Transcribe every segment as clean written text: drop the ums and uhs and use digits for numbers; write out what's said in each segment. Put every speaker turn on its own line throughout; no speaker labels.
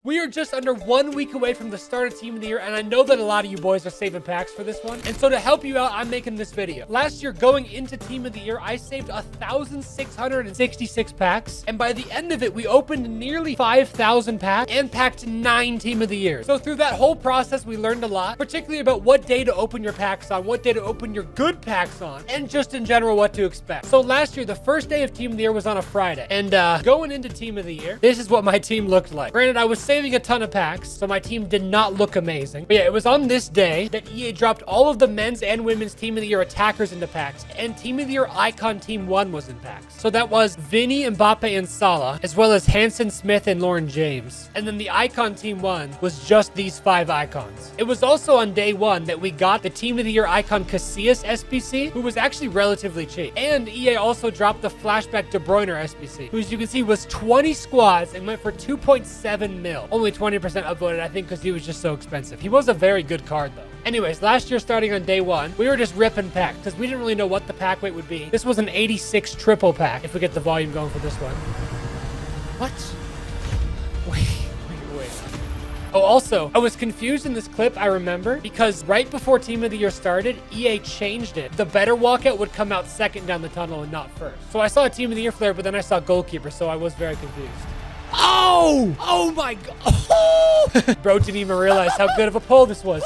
We are just under 1 week away from the start of Team of the Year, and I know that a lot of you boys are saving packs for this one. And so to help you out, I'm making this video. Last year, going into Team of the Year, I saved 1,666 packs. And by the end of it, we opened nearly 5,000 packs and packed 9 Team of the Year. So through that whole process, we learned a lot, particularly about what day to open your packs on, what day to open your good packs on, and just in general, what to expect. So last year, the first day of Team of the Year was on a Friday. And going into Team of the Year, this is what my team looked like. Granted, I was saving a ton of packs, so my team did not look amazing. But yeah, it was on this day that EA dropped all of the men's and women's Team of the Year attackers into packs, and Team of the Year Icon Team 1 was in packs. So that was Vinny, Mbappe, and Salah, as well as Hanson Smith and Lauren James. And then the Icon Team 1 was just these 5 icons. It was also on day 1 that we got the Team of the Year Icon Casillas SBC, who was actually relatively cheap. And EA also dropped the Flashback De Bruyne SBC, who, as you can see, was 20 squads and went for 2.7 mil. Only 20% upvoted, I think, because he was just so expensive. He was a very good card, though. Anyways, last year, starting on day 1, we were just ripping packs because we didn't really know what the pack weight would be. This was an 86 triple pack, if we get the volume going for this one. What? Wait. Oh, also, I was confused in this clip, I remember, because right before Team of the Year started, EA changed it. The better walkout would come out second down the tunnel and not first. So I saw a Team of the Year flare, but then I saw goalkeeper, so I was very confused. Oh my god. Bro didn't even realize how good of a pull this was.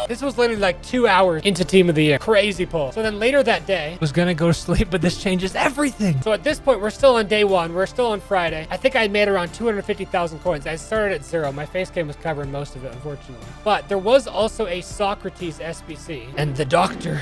This was literally like 2 hours into Team of the Year. Crazy pull. So then later that day, I was gonna go to sleep, but this changes everything. So at this point, we're still on day 1. We're still on Friday. I think I made around 250,000 coins. I started at 0. My face cam was covering most of it, unfortunately. But there was also a Socrates SBC and the Doctor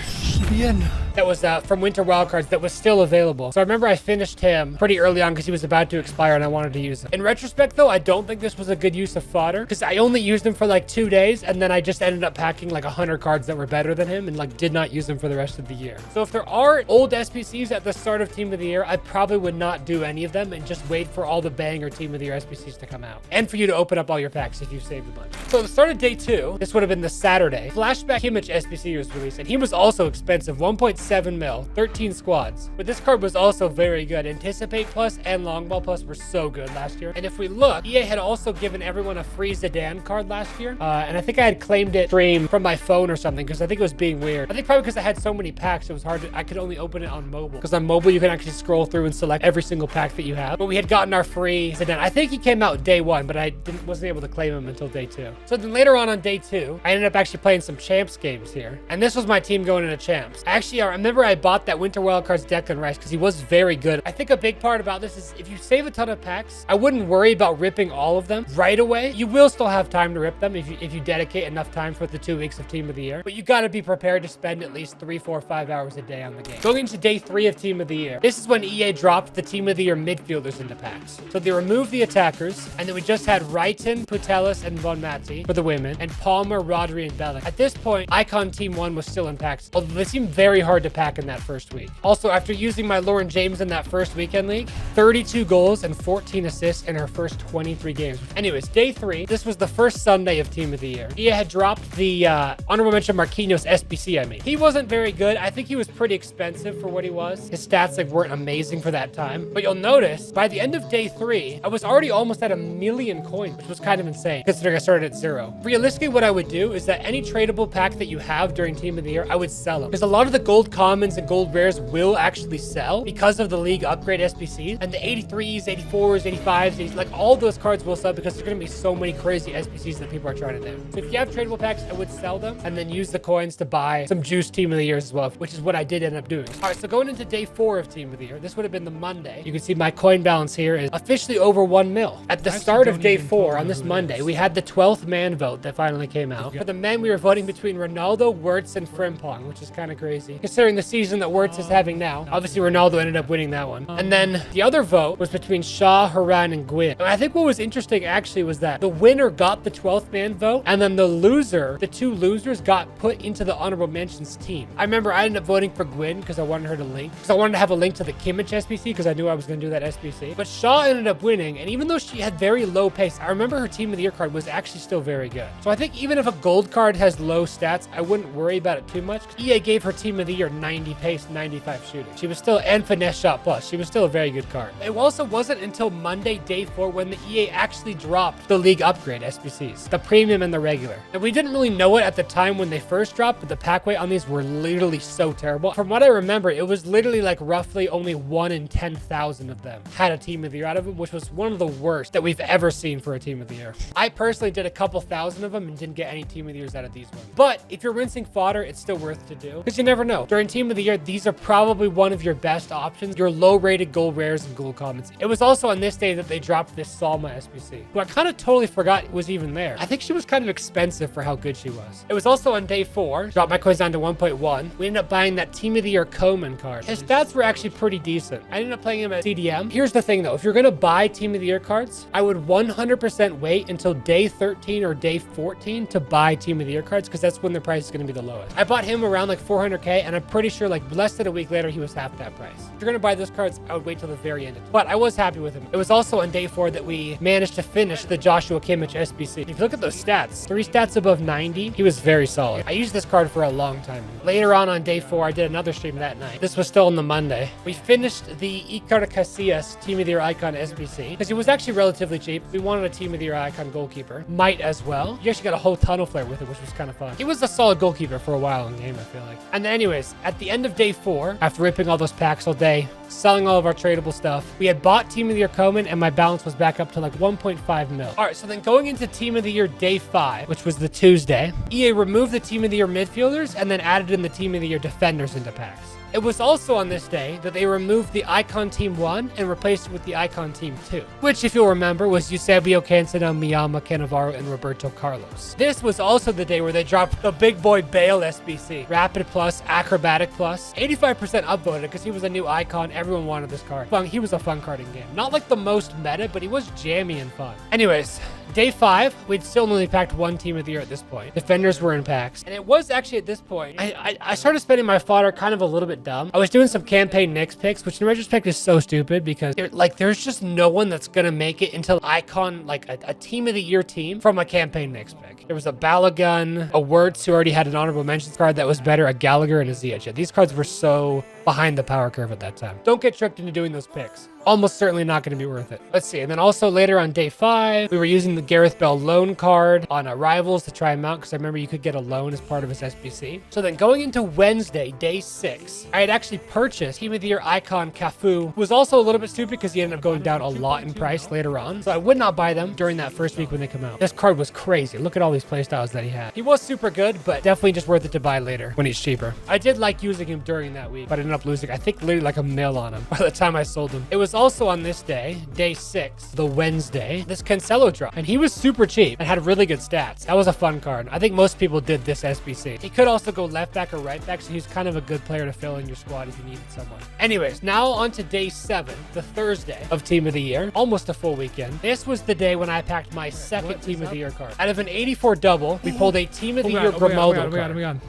that was from Winter Wildcards that was still available. So I remember I finished him pretty early on because he was about to expire and I wanted to use him. In retrospect, though, I don't think this was a good use of fodder because I only used him for like 2 days and then I just ended up packing like 100 cards that were better than him and like did not use them for the rest of the year. So if there are old SBCs at the start of Team of the Year, I probably would not do any of them and just wait for all the banger Team of the Year SBCs to come out and for you to open up all your packs if you saved a bunch. So at the start of day 2, this would have been the Saturday, Flashback Kimmich SBC was released and he was also expensive, 1.7 mil, 13 squads. But this card was also very good. Anticipate Plus and Long Ball Plus were so good last year. And if we look, EA had also given everyone a free Zidane card last year. And I think I had claimed it stream from my phone or something because I think it was being weird. I think probably because I had so many packs, it was hard to, I could only open it on mobile. Because on mobile, you can actually scroll through and select every single pack that you have. But we had gotten our free Zidane. I think he came out day 1, but I wasn't able to claim him until day 2. So then later on day 2, I ended up actually playing some Champs games here. And this was my team going into Champs. Actually, I remember I bought that Winter Wildcards Declan Rice because he was very good. I think a big part about this is if you save a ton of packs, I wouldn't worry about ripping all of them right away. You will still have time to rip them if you dedicate enough time for the 2 weeks of Team of the Year. But you got to be prepared to spend at least 3, 4, 5 hours a day on the game. Going into day 3 of Team of the Year, this is when EA dropped the Team of the Year midfielders into packs. So they removed the attackers, and then we just had Wrighton, Putelis, and Von Matti for the women, and Palmer, Rodri, and Bellick. At this point, Icon Team 1 was still in packs, although they seemed very hard to pack in that first week. Also, after using my Lauren James in that first weekend league, 32 goals and 14 assists in her first 23 games. Anyways, day 3, this was the first Sunday of Team of the Year. EA had dropped the honorable mention Marquinhos SBC I made. He wasn't very good. I think he was pretty expensive for what he was. His stats like weren't amazing for that time. But you'll notice by the end of day 3, I was already almost at 1 million coins, which was kind of insane considering I started at 0. Realistically, what I would do is that any tradable pack that you have during Team of the Year, I would sell them. Because a lot of the gold commons and gold rares will actually sell because of the league upgrade SBCs. And the 83s, 84s, 85s, like all those cards will sell because there's going to be so many crazy SBCs that people are trying to do. So if you have tradable packs, I would sell them and then use the coins to buy some juice Team of the Years as well, which is what I did end up doing. All right, so going into day 4 of Team of the Year, this would have been the Monday. You can see my coin balance here is officially over 1 mil. At the start of day 4 on this Monday, we had the 12th man vote that finally came out. For the men, we were voting between Ronaldo, Wirtz, and Frimpong, which is kind of crazy considering the season that Wirtz is having now. Obviously, Ronaldo ended up winning that one. And then the other vote was between Shaw, Haran, and Gwyn. And I think what was interesting actually was that the winner got the 12th man vote, and then the loser, the 2 losers got put into the honorable mentions team. I remember I ended up voting for Gwyn because I wanted her to link, because I wanted to have a link to the Kimmich SBC because I knew I was going to do that SBC. But Shaw ended up winning, and even though she had very low pace, I remember her team of the year card was actually still very good. So I think even if a gold card has low stats, I wouldn't worry about it too much. EA gave her team of the year 90 pace, 95 shooting. She was still, and finesse shot plus. She was still a very good card. It also wasn't until Monday, day 4, when the EA actually dropped the league upgrade SBCs, the premium and the regular. And we didn't really know it at the time when they first dropped, but the pack weight on these were literally so terrible. From what I remember, it was literally like roughly only 1 in 10,000 of them had a team of the year out of them, which was one of the worst that we've ever seen for a team of the year. I personally did a couple thousand of them and didn't get any team of the years out of these ones. But if you're rinsing fodder, it's still worth to do because you never know. During team of the year, these are probably one of your best options, your low rated gold rares and gold commons. It was also on this day that they dropped this Salma SBC, who I kind of totally forgot was even there. I think she was kind of expensive for how good she was. It was also on day 4, dropped my coins down to 1.1. We ended up buying that team of the year Coman card. His stats were actually pretty decent. I ended up playing him at CDM. Here's the thing though, if you're gonna buy team of the year cards, I would 100% wait until day 13 or day 14 to buy team of the year cards because that's when the price is gonna be the lowest. I bought him around like 400k, and I'm pretty sure like less than a week later he was half that price. If you're gonna buy those cards, I would wait till the very end. But I was happy with him. It was also on day 4 that we managed to finish the Joshua Kimmich SBC. If you look at those stats, 3 stats above 90, he was very solid. I used this card for a long time. Later on day 4, I did another stream that night. This was still on the Monday. We finished the Iker Casillas Team of the Year Icon SBC because it was actually relatively cheap. We wanted a Team of the Year Icon goalkeeper. Might as well. You actually got a whole tunnel flare with it, which was kind of fun. He was a solid goalkeeper for a while in the game, I feel like. And then anyways, at the end of day 4, after ripping all those packs all day, selling all of our tradable stuff, we had bought Team of the Year Coman, and my balance was back up to like 1.5 mil. All right, so then going into Team of the Year day 5, which was the Tuesday, EA removed the Team of the Year midfielders and then added in the Team of the Year defenders into packs. It was also on this day that they removed the Icon Team 1 and replaced it with the Icon Team 2, which, if you'll remember, was Eusebio Cantona, Miyama, Cannavaro, and Roberto Carlos. This was also the day where they dropped the big boy Bale SBC. Rapid Plus, Acrobatic Plus. 85% upvoted because he was a new icon. Everyone wanted this card. He was a fun card in game. Not like the most meta, but he was jammy and fun. Anyways, day 5, we'd still only packed 1 team of the year at this point. Defenders were in packs. And it was actually at this point, I started spending my fodder kind of a little bit dumb. I was doing some campaign Knicks picks, which in retrospect is so stupid because there's just no one that's going to make it until icon, like a team of the year team from a campaign Knicks pick. There was a Balogun, a Wirtz who already had an honorable mentions card that was better, a Gallagher, and a Ziyech. These cards were so behind the power curve at that time. Don't get tricked into doing those picks. Almost certainly not going to be worth it. Let's see. And then also later on day 5, we were using the Gareth Bell loan card on Rivals to try him out because I remember you could get a loan as part of his SBC. So then going into Wednesday, day 6, I had actually purchased Team of the Year Icon Cafu. Was also a little bit stupid because he ended up going down a lot in price later on. So I would not buy them during that first week when they come out. This card was crazy. Look at all these playstyles that he had. He was super good, but definitely just worth it to buy later when he's cheaper. I did like using him during that week, but I ended up losing, I think, literally like a mil on him by the time I sold him. It was also on this day, day 6, the Wednesday, this Cancelo drop, and he was super cheap and had really good stats. That was a fun card. I think most people did this SBC. He could also go left back or right back, so he's kind of a good player to fill in your squad if you needed someone. Anyways, now on to day 7, the Thursday of Team of the Year, almost a full weekend. This was the day when I packed my second Team of the Year card. Out of an 84 double, we pulled a Team of the Year Grimaldo card.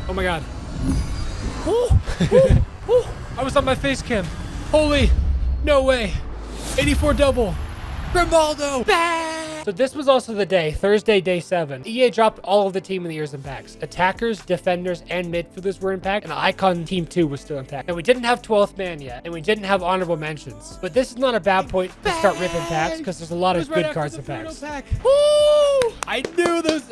Oh my god. I was on my face cam. Holy, no way. 84 double. Grimaldo. Bang! So this was also the day, Thursday, day 7. EA dropped all of the Team of the Years in packs. Attackers, defenders, and midfielders were in pack, and Icon Team 2 was still in pack. And we didn't have 12th man yet, and we didn't have honorable mentions. But this is not a bad point to start ripping packs, because there's a lot of good cards in packs. Woo! I knew those.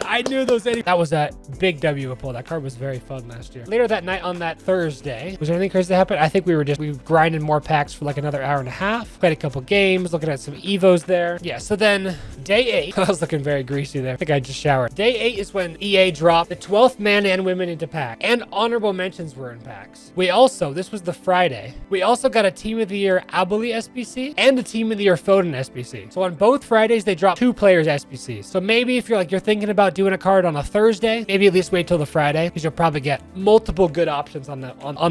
That was a big W pull. That card was very fun last year. Later that night on that Thursday, was there anything crazy that happened? I think we grinded more packs for like another hour and a half. Played a couple games, looking at some Evos there. Yeah, so then day 8, I was looking very greasy there. I think I just showered. Day 8 is when EA dropped the 12th man and women into pack, and honorable mentions were in packs. This was the Friday, we also got a Team of the Year Aboli SBC and a Team of the Year Foden SBC. So on both Fridays, they dropped 2 players SBCs. So maybe if you're thinking about doing a card on a Thursday, maybe at least wait till the Friday, because you'll probably get multiple good options on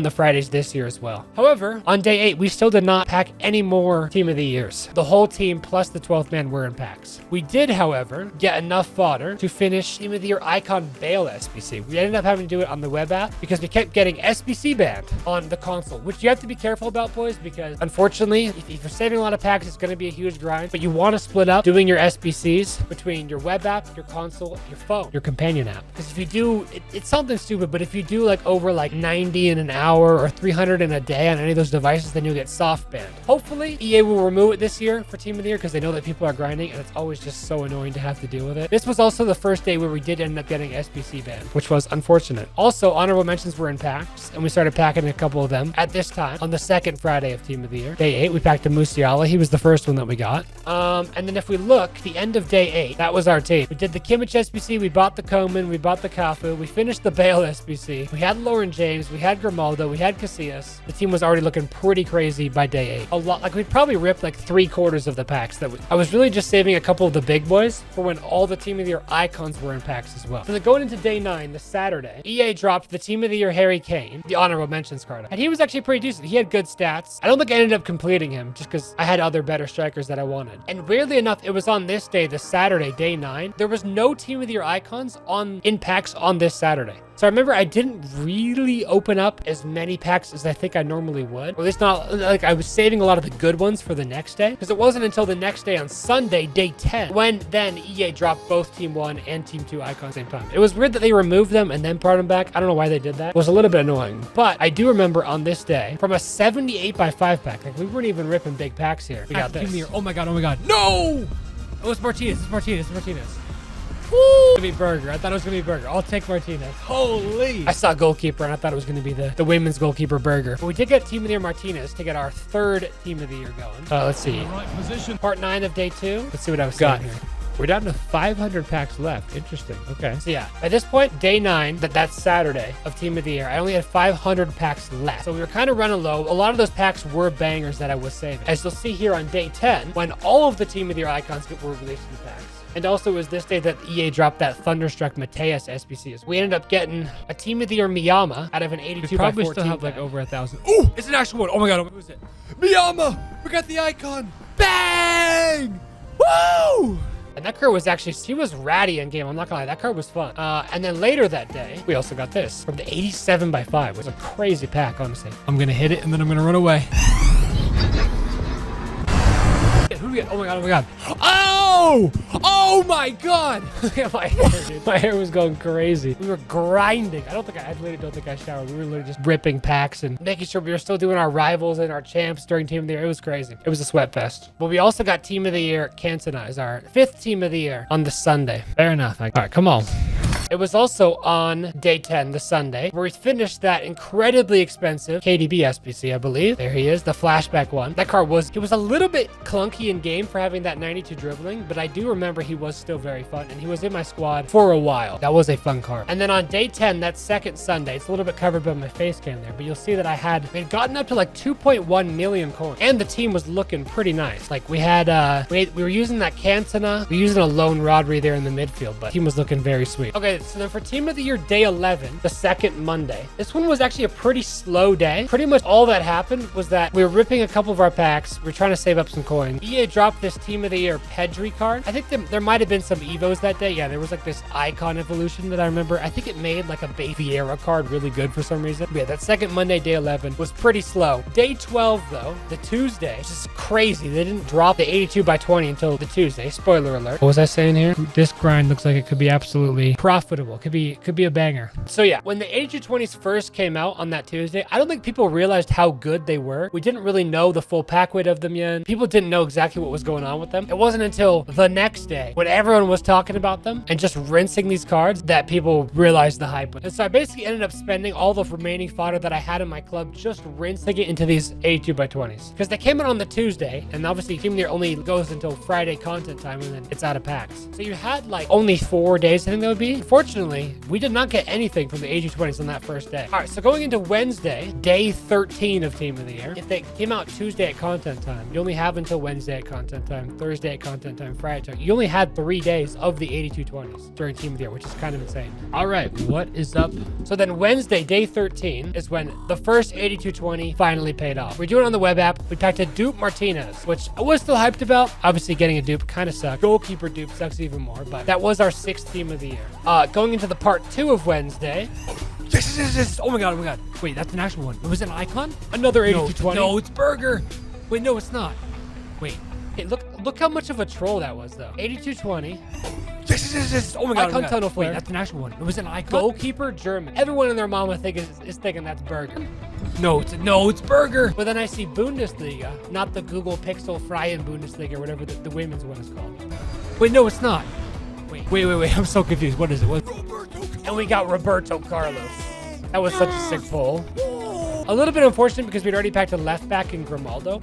the Fridays this year as well. However, on day 8, we still did not pack any more Team of the Years. The whole team plus the 12th man were in packs. We did, however, get enough fodder to finish Team of the Year Icon Bale SBC. We ended up having to do it on the web app because we kept getting SBC banned on the console, which you have to be careful about, boys, because unfortunately, if you're saving a lot of packs, it's going to be a huge grind, but you want to split up doing your SBCs between your web app, your console, your phone, your companion app. Because if you do, it's something stupid, but if you do over 90 in an hour or 300 in a day on any of those devices, then you'll get soft banned. Hopefully, EA will remove it this year for Team of the Year because they know that people are grinding and it's always just so annoying to have to deal with it. This was also the first day where we did end up getting SBC banned, which was unfortunate. Also, honorable mentions were in packs, and we started packing a couple of them at this time on the second Friday of Team of the Year. Day 8, we packed a Musiala. He was the first one that we got. And then if we look, the end of day 8, that was our team. We did the Kimmich SBC, we bought the Coman, we bought the Cafu, we finished the Bale SBC, we had Lauren James, we had Grimaldo, we had Casillas. The team was already looking pretty crazy by day 8. A lot, we'd probably ripped 3/4 of the packs that I was really just saving a couple of the big boys for when all the Team of the Year icons were in packs as well. So then going into day 9, the Saturday, EA dropped the Team of the Year Harry Kane, the honorable mentions card. And he was actually pretty decent. He had good stats. I don't think I ended up completing him just because I had other better strikers that I wanted. And weirdly enough, it was on this day, the Saturday, day 9, there was no Team of the Year icons in packs on this Saturday. So I remember I didn't really open up as many packs as I think I normally would. Or at least not, I was saving a lot of the good ones for the next day. Because it wasn't until the next day on Sunday, day 10, when then EA dropped both Team 1 and Team 2 icons at the same time. It was weird that they removed them and then brought them back. I don't know why they did that. It was a little bit annoying. But I do remember on this day, from a 78x5 pack, we weren't even ripping big packs here. We got this. Oh my god, oh my god. No! Oh, it's Martinez, it's Martinez, it's Martinez. Woo! It's gonna be Burger. I thought it was gonna be Burger. I'll take Martinez. Holy! I saw goalkeeper and I thought it was gonna be the women's goalkeeper Burger. But we did get Team of the Year Martinez to get our 3rd Team of the Year going. Let's see. Right position. Part 9 of day 2. Let's see what I was saying here. We're down to 500 packs left. Interesting. Okay. So yeah, at this point, day 9, that's Saturday of Team of the Year, I only had 500 packs left. So we were kind of running low. A lot of those packs were bangers that I was saving. As you'll see here on day 10, when all of the Team of the Year icons were released in packs. And also it was this day that EA dropped that Thunderstruck Mateus SBC. We ended up getting a Team of the Year Miyama out of an 82 by 14. Probably still have over 1,000. Oh, it's an actual one. Oh my god, who is it? Miyama! We got the icon! Bang! Woo! And that card was actually, she was ratty in game. I'm not gonna lie, that card was fun. And then later that day, we also got this from the 87 by 5. It was a crazy pack, honestly. I'm gonna hit it and then I'm gonna run away. Who do we get? Oh my god, oh my god. Oh! Oh my god! Look at my hair, dude. My hair was going crazy. We were grinding. I literally don't think I showered. We were literally just ripping packs and making sure we were still doing our rivals and our champs during Team of the Year. It was crazy. It was a sweat fest. But we also got Team of the Year Cantona as our 5th Team of the Year on the Sunday. Fair enough. All right, come on. It was also on day 10, the Sunday, where we finished that incredibly expensive KDB SBC, I believe. There he is, the flashback one. That card was a little bit clunky in game for having that 92 dribbling, but I do remember he was still very fun, and he was in my squad for a while. That was a fun card. And then on day 10, that second Sunday, it's a little bit covered by my face cam there, but you'll see that we had gotten up to 2.1 million coins, and the team was looking pretty nice. We had, we were using that Cantona, we were using a lone Rodri there in the midfield, but the team was looking very sweet. Okay, so then for Team of the Year day 11, the second Monday, this one was actually a pretty slow day. Pretty much all that happened was that we were ripping a couple of our packs. We were trying to save up some coins. EA dropped this Team of the Year Pedri card. I think there might have been some Evos that day. Yeah, there was this icon evolution that I remember. I think it made a Vieira card really good for some reason. But yeah, that second Monday, day 11, was pretty slow. Day 12, though, the Tuesday, which is crazy. They didn't drop the 82 by 20 until the Tuesday. Spoiler alert. What was I saying here? This grind looks like it could be absolutely profitable. Could be a banger. So yeah, when the 8220s first came out on that Tuesday, I don't think people realized how good they were. We didn't really know the full pack weight of them yet. People didn't know exactly what was going on with them. It wasn't until the next day when everyone was talking about them and just rinsing these cards that people realized the hype. And so I basically ended up spending all the remaining fodder that I had in my club just rinsing it into these 82 by 20s because they came out on the Tuesday, and obviously Team of the Year only goes until Friday content time and then it's out of packs. So you had only 4 days, I think that would be 4 unfortunately, we did not get anything from the 8220s on that first day. All right, so going into Wednesday, day 13 of Team of the Year. If they came out Tuesday at content time, you only have until Wednesday at content time, Thursday at content time, Friday time. You only had 3 days of the 8220s during Team of the Year, which is kind of insane. All right, what is up? So then Wednesday, day 13, is when the first 8220 finally paid off. We're doing it on the web app. We packed a dupe Martinez, which I was still hyped about. Obviously, getting a dupe kind of sucked. Goalkeeper dupe sucks even more, but that was our 6th Team of the Year. Going into the part 2 of Wednesday. Yes. Oh my god. Wait, that's an actual one. Was it an icon? Another 8220. No, it's Burger. Wait, no, it's not. Wait. Hey, look how much of a troll that was, though. 8220. Yes. Oh my god. Icon tunnel flare. Wait, that's an actual one. It was an icon. Goalkeeper German. Everyone and their mama is thinking that's Burger. No, it's Burger. But then I see Bundesliga, not the Google Pixel Freien Bundesliga or whatever the women's one is called. Wait, no, it's not. Wait. I'm so confused. What is it? And we got Roberto Carlos. That was such a sick pull. A little bit unfortunate because we'd already packed a left back in Grimaldo.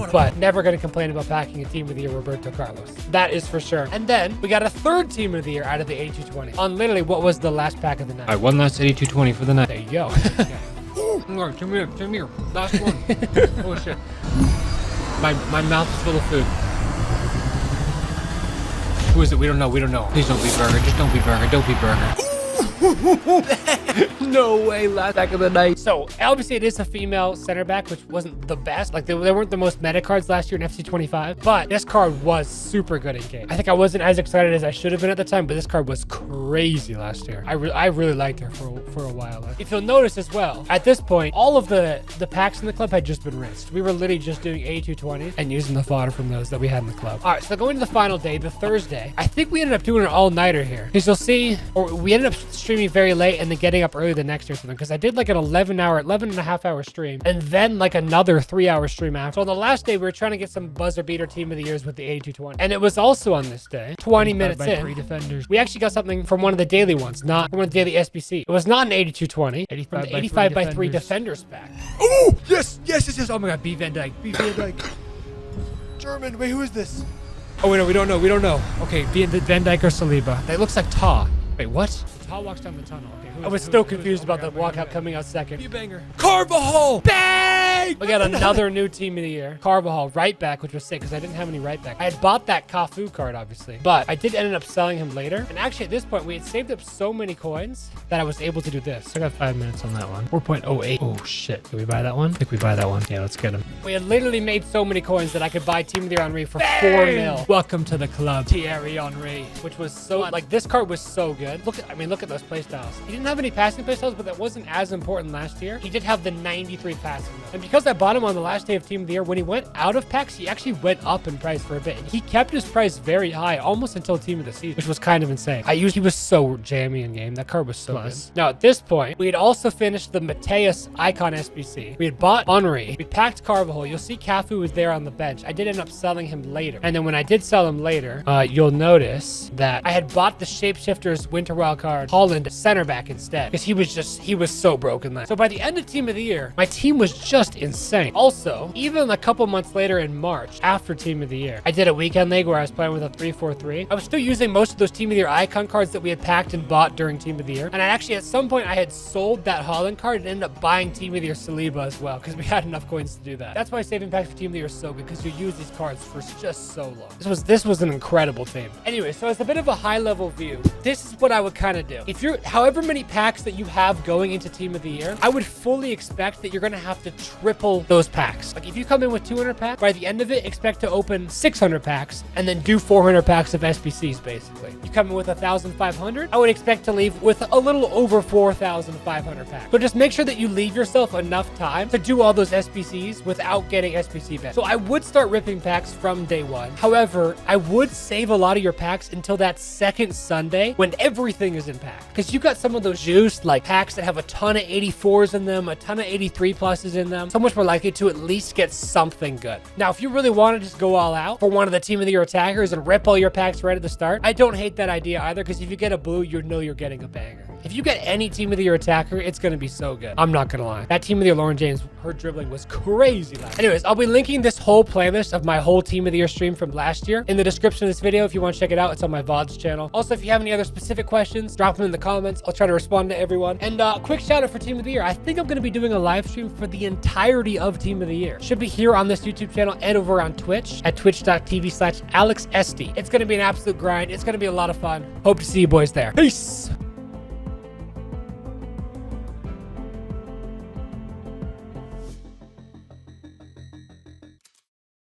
But never going to complain about packing a Team of the Year Roberto Carlos. That is for sure. And then we got a 3rd Team of the Year out of the 8220 on literally what was the last pack of the night.
All right, one last 8220 for the night.
There you go.
Come here. Last one. Oh shit. My mouth is full of food. Who is it? We don't know. Please don't be Burger. Just don't be Burger. Don't be Burger.
No way, last back of the night. So obviously it is a female center back, which wasn't the best. Like they weren't the most meta cards last year in FC 25, but this card was super good in game. I think I wasn't as excited as I should have been at the time, but this card was crazy last year. I really liked her for a while. If you'll notice as well, at this point, all of the packs in the club had just been rinsed. We were literally just doing 8220s and using the fodder from those that we had in the club. All right, so going to the final day, the Thursday, I think we ended up doing an all-nighter here. Because you'll see, or we ended up streaming very late and then getting up early the next day or something, because I did like an 11 and a half hour stream and then like another 3-hour stream after. So on the last day, we were trying to get some buzzer beater Team of the Years with the 8220. And it was also on this day, 20 minutes in, 3 defenders. We actually got something from one of the daily ones, not from one of the daily SBC. It was not an 8220, from the 85 by 3 defenders pack.
Oh, yes. Oh my god, B Van Dijk.
German, wait, who is this?
Oh, wait, no, we don't know. Okay, Van Dijk or Saliba.
That looks like Ta.
Wait, what?
Ta walks down the tunnel. I was still confused about the walkout coming out second.
Banger. Carvajal! Bang!
We got another new Team of the Year. Carvajal, right back, which was sick because I didn't have any right back. I had bought that Cafu card, obviously, but I did end up selling him later. And actually, at this point, we had saved up so many coins that I was able to do this.
I got 5 minutes on that one. 4.08. Oh, shit. Did we buy that one? I think we buy that one. Yeah, let's get him.
We had literally made so many coins that I could buy Team of the Year Henry for 4 mil.
Welcome to the club,
Thierry Henry, which was so, like, this card was so good. Look at those playstyles. He didn't have any passing playstyles, but that wasn't as important last year. He did have the 93 passing though. And because I bought him on the last day of Team of the Year, when he went out of packs, he actually went up in price for a bit. And he kept his price very high, almost until Team of the Season, which was kind of insane. He was so jammy in game. That card was so good. Now, at this point, we had also finished the Mateus Icon SBC. We had bought Henry. We packed Carvajal. You'll see Cafu was there on the bench. I did end up selling him later. And then when I did sell him later, you'll notice that I had bought the Shapeshifters Winter Wild card Holland center back instead, because he was so broken then. So by the end of Team of the Year, my team was just insane. Also, even a couple months later in March, after Team of the Year, I did a weekend league where I was playing with a 3-4-3. I was still using most of those Team of the Year icon cards that we had packed and bought during Team of the Year. And I actually, at some point, I had sold that Holland card and ended up buying Team of the Year Saliba as well, because we had enough coins to do that. That's why saving packs for Team of the Year is so good, because you use these cards for just so long. This was an incredible team. Anyway, so as a bit of a high-level view, this is what I would kind of do. If you're, however many packs that you have going into Team of the Year, I would fully expect that you're going to have to triple those packs. Like if you come in with 200 packs, by the end of it, expect to open 600 packs and then do 400 packs of SBCs, basically. You come in with 1,500, I would expect to leave with a little over 4,500 packs. But just make sure that you leave yourself enough time to do all those SBCs without getting SBC back. So I would start ripping packs from day one. However, I would save a lot of your packs until that second Sunday when everything is in pack. Because you got some of those juiced like packs that have a ton of 84s in them, a ton of 83 pluses in them, so much more likely to at least get something good. Now, if you really want to just go all out for one of the Team of the Year attackers and rip all your packs right at the start, I don't hate that idea either, because if you get a blue, you know you're getting a banger. If you get any Team of the Year attacker, it's going to be so good. I'm not going to lie. That Team of the Year Lauren James, her dribbling was crazy last. Anyways, I'll be linking this whole playlist of my whole Team of the Year stream from last year in the description of this video. If you want to check it out, it's on my VODs channel. Also, if you have any other specific questions, drop drop them in the comments. I'll try to respond to everyone. And quick shout out for Team of the Year. I think I'm going to be doing a live stream for the entirety of Team of the Year. Should be here on this YouTube channel and over on Twitch at twitch.tv/AlexSD. It's going to be an absolute grind. It's going to be a lot of fun. Hope to see you boys there. Peace.